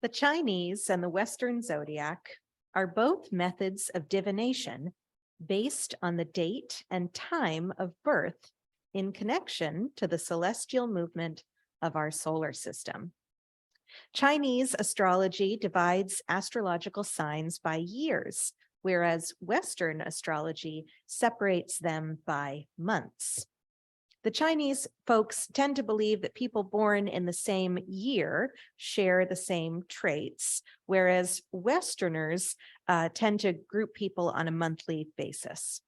The Chinese and the Western Zodiac are both methods of divination based on the date and time of birth in connection to the celestial movement of our solar system. Chinese astrology divides astrological signs by years, whereas Western astrology separates them by months. The Chinese folks tend to believe that people born in the same year share the same traits, whereas Westerners tend to group people on a monthly basis.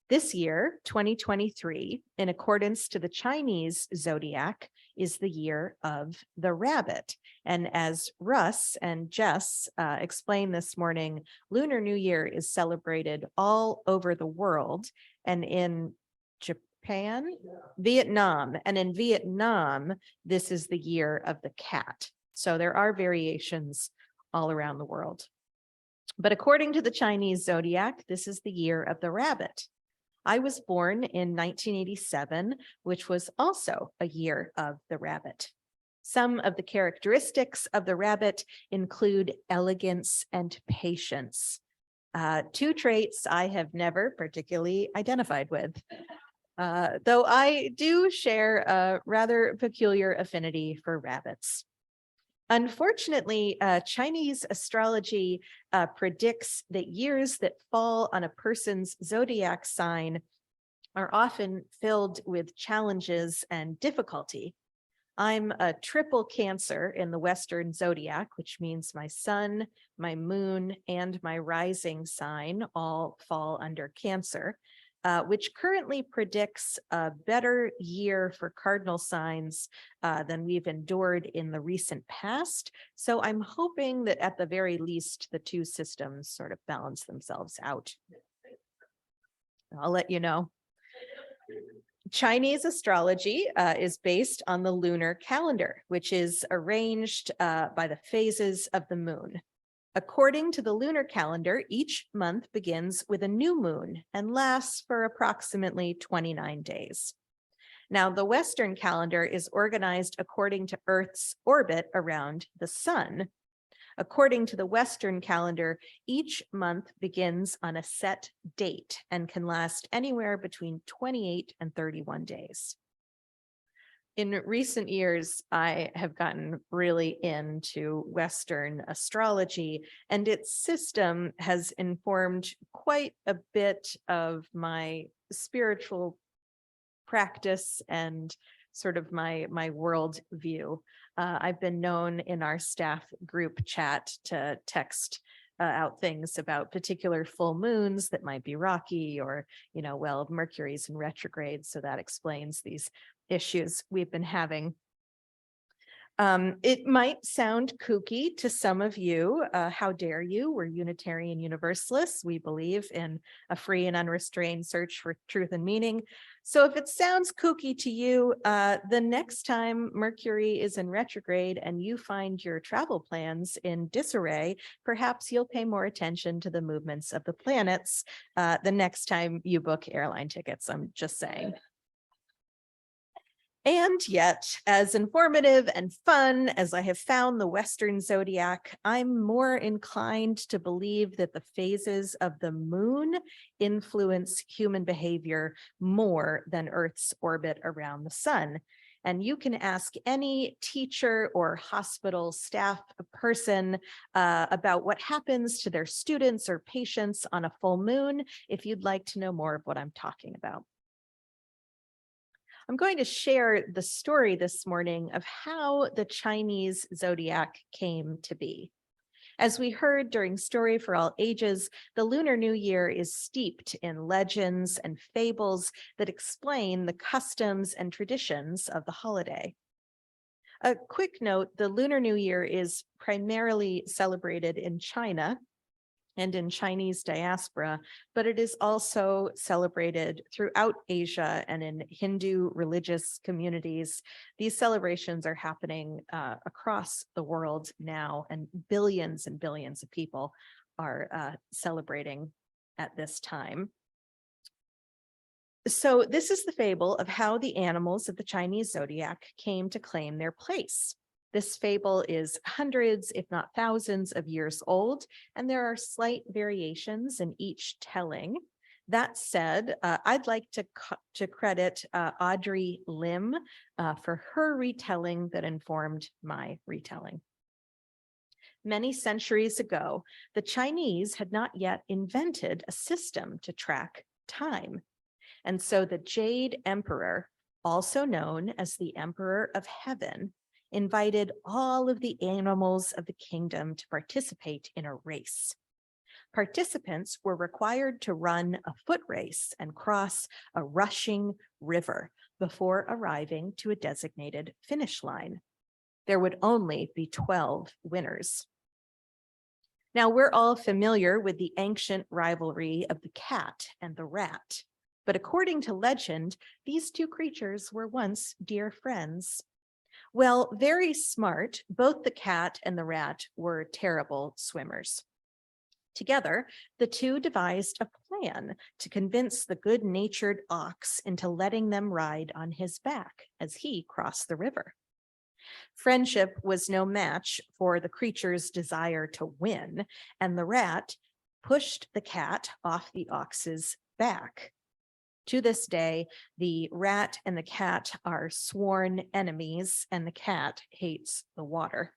This year, 2023, in accordance to the Chinese Zodiac, is the year of the rabbit. And as Russ and Jess explained this morning, Lunar New Year is celebrated all over the world, and in Japan, Vietnam, and in Vietnam, this is the year of the cat. So there are variations all around the world. But according to the Chinese Zodiac, this is the year of the rabbit. I was born in 1987, which was also a year of the rabbit. Some of the characteristics of the rabbit include elegance and patience, two traits I have never particularly identified with. Though I do share a rather peculiar affinity for rabbits. Unfortunately, Chinese astrology predicts that years that fall on a person's zodiac sign are often filled with challenges and difficulty. I'm a triple Cancer in the Western Zodiac, which means my sun, my moon, and my rising sign all fall under Cancer. Which currently predicts a better year for cardinal signs than we've endured in the recent past. So I'm hoping that at the very least, the two systems sort of balance themselves out. I'll let you know. Chinese astrology is based on the lunar calendar, which is arranged by the phases of the moon. According to the lunar calendar, each month begins with a new moon and lasts for approximately 29 days. Now, the Western calendar is organized according to Earth's orbit around the sun. According to the Western calendar, each month begins on a set date and can last anywhere between 28 and 31 days. In recent years, I have gotten really into Western astrology, and its system has informed quite a bit of my spiritual practice and sort of my world view. I've been known in our staff group chat to text out things about particular full moons that might be rocky, or, well, Mercury's in retrograde, so that explains these issues we've been having. It might sound kooky to some of you. How dare you? We're Unitarian Universalists. We believe in a free and unrestrained search for truth and meaning. So if it sounds kooky to you, the next time Mercury is in retrograde and you find your travel plans in disarray, perhaps you'll pay more attention to the movements of the planets the next time you book airline tickets. I'm just saying. And yet, as informative and fun as I have found the Western Zodiac, I'm more inclined to believe that the phases of the moon influence human behavior more than Earth's orbit around the sun. And you can ask any teacher or hospital staff person about what happens to their students or patients on a full moon if you'd like to know more of what I'm talking about. I'm going to share the story this morning of how the Chinese Zodiac came to be. As we heard during Story for All Ages, the Lunar New Year is steeped in legends and fables that explain the customs and traditions of the holiday. A quick note, the Lunar New Year is primarily celebrated in China and in Chinese diaspora, but it is also celebrated throughout Asia and in Hindu religious communities. These celebrations are happening across the world now, and billions of people are celebrating at this time. So this is the fable of how the animals of the Chinese zodiac came to claim their place. This fable is hundreds, if not thousands of years old, and there are slight variations in each telling. That said, I'd like to credit Audrey Lim for her retelling that informed my retelling. Many centuries ago, the Chinese had not yet invented a system to track time. And so the Jade Emperor, also known as the Emperor of Heaven, invited all of the animals of the kingdom to participate in a race. Participants were required to run a foot race and cross a rushing river before arriving to a designated finish line. There would only be 12 winners. Now, we're all familiar with the ancient rivalry of the cat and the rat, but according to legend, these two creatures were once dear friends. Well, very smart, both the cat and the rat were terrible swimmers. Together, the two devised a plan to convince the good-natured ox into letting them ride on his back as he crossed the river. Friendship was no match for the creature's desire to win, and the rat pushed the cat off the ox's back. To this day, the rat and the cat are sworn enemies, and the cat hates the water.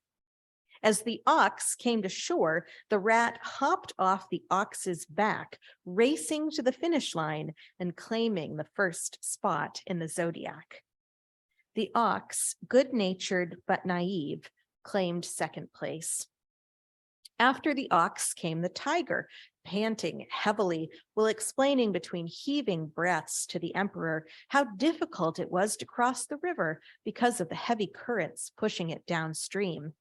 As the ox came to shore, the rat hopped off the ox's back, racing to the finish line and claiming the first spot in the Zodiac. The ox, good-natured but naive, claimed second place. After the ox came the tiger, panting heavily while explaining between heaving breaths to the emperor how difficult it was to cross the river because of the heavy currents pushing it downstream.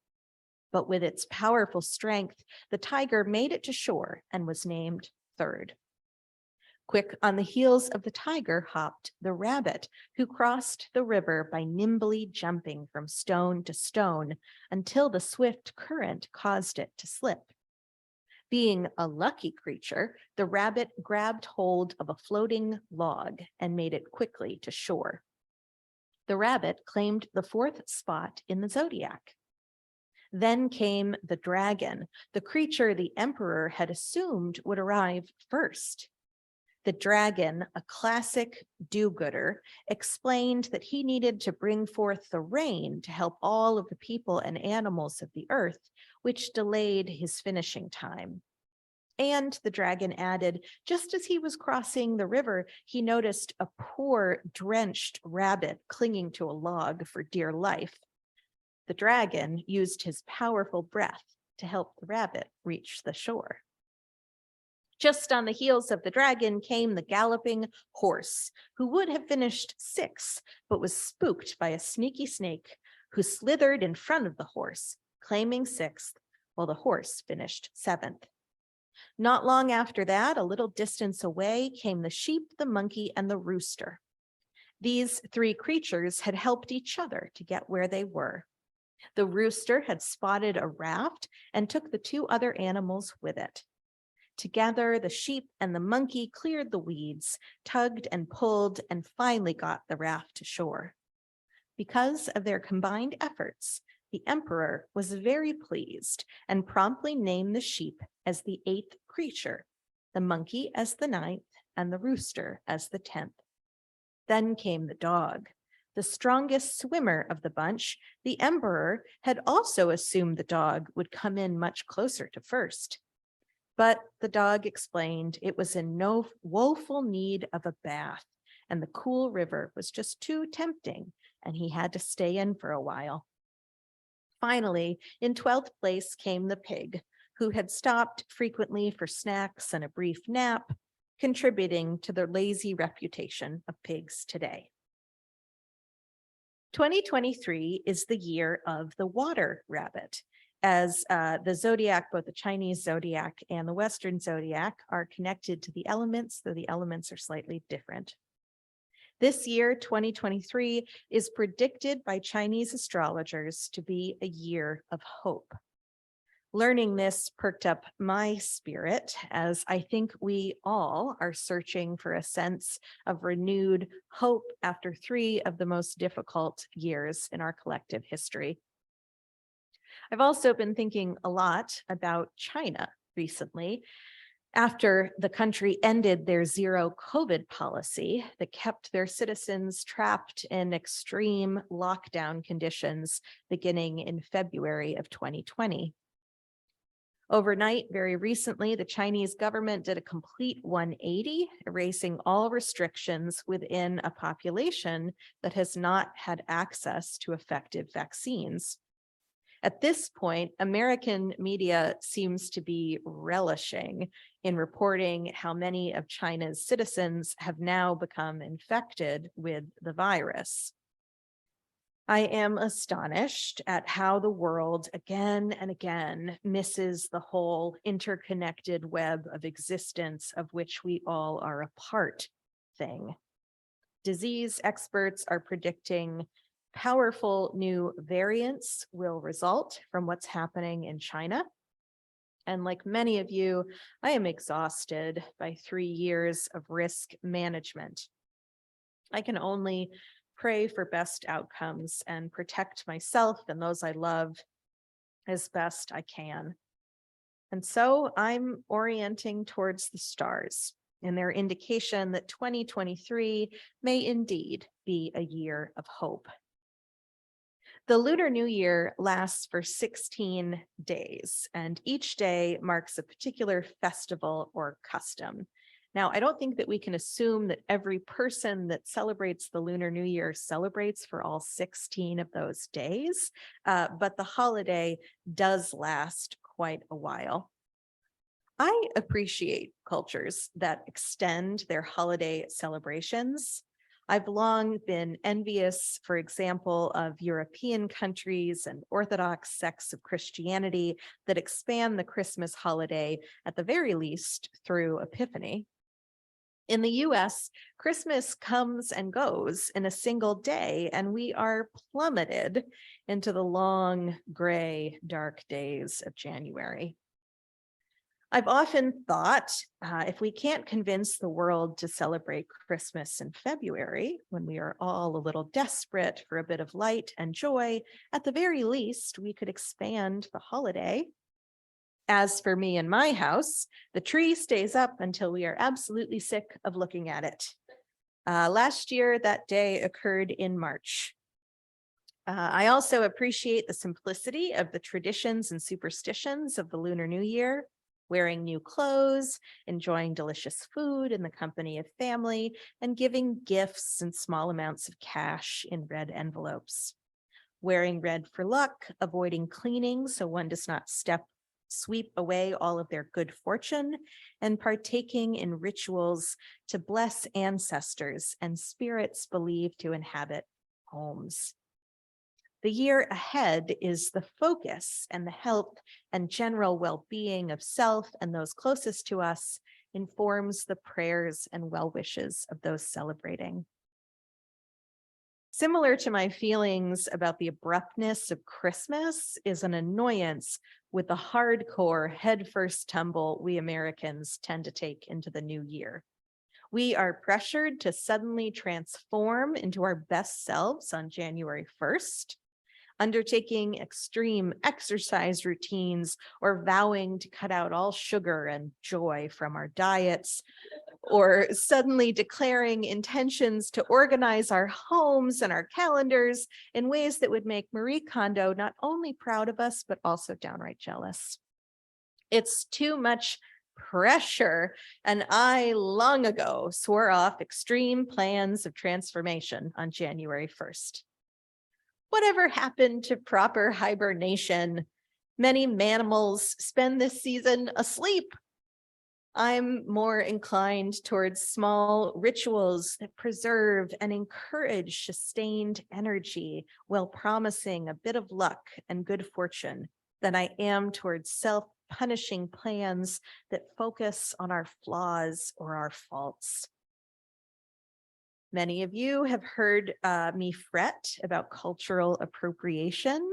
But with its powerful strength, the tiger made it to shore and was named third. Quick on the heels of the tiger hopped the rabbit, who crossed the river by nimbly jumping from stone to stone until the swift current caused it to slip. Being a lucky creature, the rabbit grabbed hold of a floating log and made it quickly to shore. The rabbit claimed the fourth spot in the Zodiac. Then came the dragon, the creature the emperor had assumed would arrive first. The dragon, a classic do-gooder, explained that he needed to bring forth the rain to help all of the people and animals of the earth, which delayed his finishing time. And the dragon added, just as he was crossing the river, he noticed a poor, drenched rabbit clinging to a log for dear life. The dragon used his powerful breath to help the rabbit reach the shore. Just on the heels of the dragon came the galloping horse, who would have finished sixth, but was spooked by a sneaky snake who slithered in front of the horse, claiming sixth, while the horse finished seventh. Not long after that, a little distance away, came the sheep, the monkey, and the rooster. These three creatures had helped each other to get where they were. The rooster had spotted a raft and took the two other animals with it. Together, the sheep and the monkey cleared the weeds, tugged and pulled, and finally got the raft to shore. Because of their combined efforts, the emperor was very pleased and promptly named the sheep as the 8th creature, the monkey as the 9th, and the rooster as the 10th. Then came the dog. The strongest swimmer of the bunch, the emperor had also assumed the dog would come in much closer to first. But the dog explained it was in no woeful need of a bath, and the cool river was just too tempting, and he had to stay in for a while. Finally, in 12th place came the pig, who had stopped frequently for snacks and a brief nap, contributing to the lazy reputation of pigs today. 2023 is the year of the water rabbit, as the zodiac, both the Chinese zodiac and the Western zodiac, are connected to the elements, though the elements are slightly different. This year, 2023, is predicted by Chinese astrologers to be a year of hope. Learning this perked up my spirit, as I think we all are searching for a sense of renewed hope after 3 of the most difficult years in our collective history. I've also been thinking a lot about China recently. After the country ended their zero COVID policy that kept their citizens trapped in extreme lockdown conditions beginning in February of 2020. Overnight, very recently, the Chinese government did a complete 180, erasing all restrictions within a population that has not had access to effective vaccines. At this point, American media seems to be relishing in reporting how many of China's citizens have now become infected with the virus. I am astonished at how the world again and again misses the whole interconnected web of existence of which we all are a part thing. Disease experts are predicting powerful new variants will result from what's happening in China. And like many of you, I am exhausted by 3 years of risk management. I can only pray for best outcomes and protect myself and those I love as best I can. And so I'm orienting towards the stars and their indication that 2023 may indeed be a year of hope. The Lunar New Year lasts for 16 days, and each day marks a particular festival or custom. Now, I don't think that we can assume that every person that celebrates the Lunar New Year celebrates for all 16 of those days, but the holiday does last quite a while. I appreciate cultures that extend their holiday celebrations. I've long been envious, for example, of European countries and Orthodox sects of Christianity that expand the Christmas holiday, at the very least, through Epiphany. In the US, Christmas comes and goes in a single day, and we are plummeted into the long, gray, dark days of January. I've often thought, if we can't convince the world to celebrate Christmas in February, when we are all a little desperate for a bit of light and joy, at the very least, we could expand the holiday. As for me and my house, the tree stays up until we are absolutely sick of looking at it. Last year, that day occurred in March. I also appreciate the simplicity of the traditions and superstitions of the Lunar New Year, wearing new clothes, enjoying delicious food in the company of family, and giving gifts and small amounts of cash in red envelopes. Wearing red for luck, avoiding cleaning so one does not sweep away all of their good fortune, and partaking in rituals to bless ancestors and spirits believed to inhabit homes. The year ahead is the focus, and the health and general well-being of self and those closest to us informs the prayers and well wishes of those celebrating. Similar to my feelings about the abruptness of Christmas is an annoyance with the hardcore headfirst tumble we Americans tend to take into the new year. We are pressured to suddenly transform into our best selves on January 1st, undertaking extreme exercise routines or vowing to cut out all sugar and joy from our diets, or suddenly declaring intentions to organize our homes and our calendars in ways that would make Marie Kondo not only proud of us, but also downright jealous. It's too much pressure, and I long ago swore off extreme plans of transformation on January 1st. Whatever happened to proper hibernation? Many mammals spend this season asleep. I'm more inclined towards small rituals that preserve and encourage sustained energy while promising a bit of luck and good fortune than I am towards self-punishing plans that focus on our flaws or our faults. Many of you have heard me fret about cultural appropriation.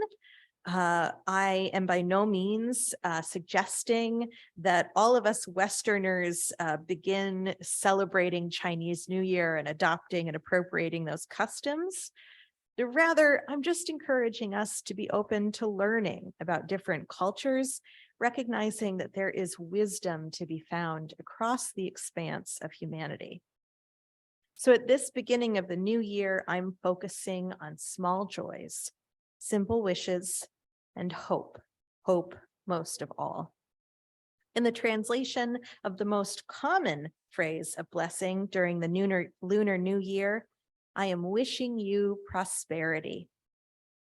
I am by no means suggesting that all of us Westerners begin celebrating Chinese New Year and adopting and appropriating those customs. Rather, I'm just encouraging us to be open to learning about different cultures, recognizing that there is wisdom to be found across the expanse of humanity. So at this beginning of the new year, I'm focusing on small joys, simple wishes, and hope most of all. In the translation of the most common phrase of blessing during the Lunar New Year, I am wishing you prosperity.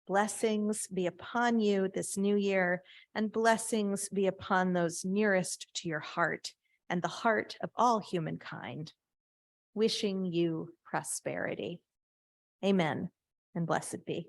Blessings be upon you this new year, and blessings be upon those nearest to your heart and the heart of all humankind. Wishing you prosperity. Amen, and blessed be.